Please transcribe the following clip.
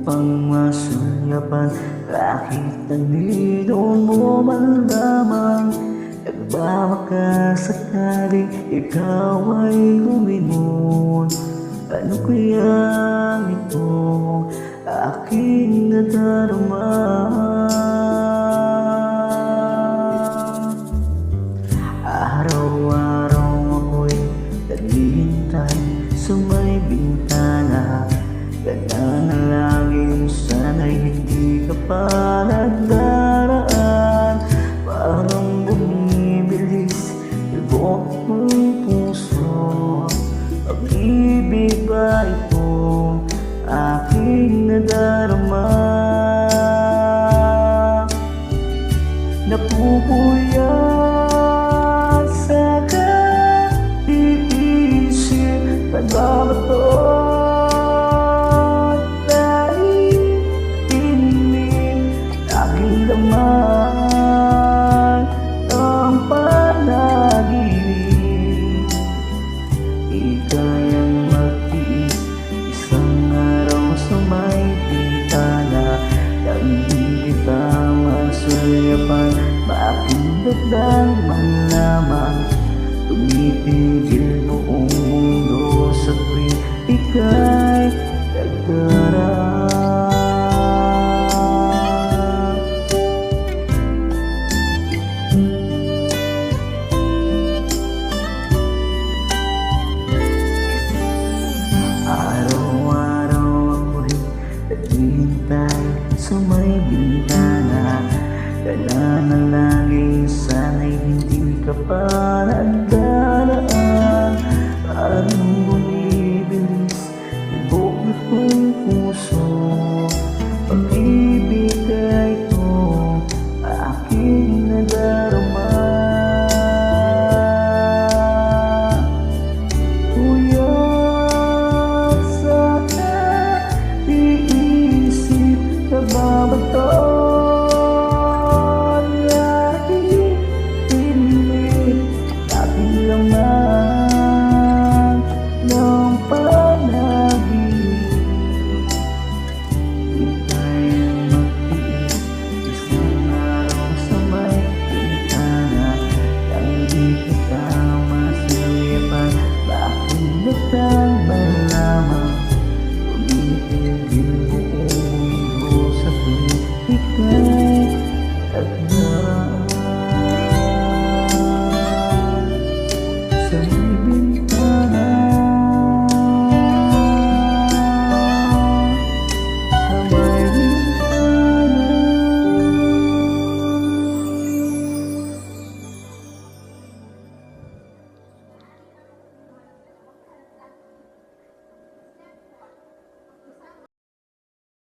upang masulyapan. Kahit nandito mo man lamang, nagmamakasakaling ikaw ay lumingon. Ano kaya ito aking nadarama? Araw-araw ako'y naghihintay sa may bintana. Nananalangin sana'y hindi ka pa nagdaraan. Parang bumibilis ibok mong puso. Pag-ibig ba ito aking nadarama? Napupuyat sa kaiisip, nagbabato dahil tinig aking laman ng panaginip. Di kayang magtiis isang araw sa may bintana nang hindi kita masulyapan. Makindagdag man lamang, tumitigil buong mundo sa tuwing ika'y nagdaraan. Araw-araw ako'y naghihintay sa may bintana. Nananalangin sana'y hindi ka pa nagdaraan. Parang bumibilis ibok ng puso. Pag-ibig ka ito aking nadarama. Uyat sa iisip, nababato ng panaginip. Di kayang magtiis isang araw sa may bintana nang di kita masulyapan. Bakit nagtambal lamang, tumitigil buong mundo sa tuwing ika'y nagdaraan?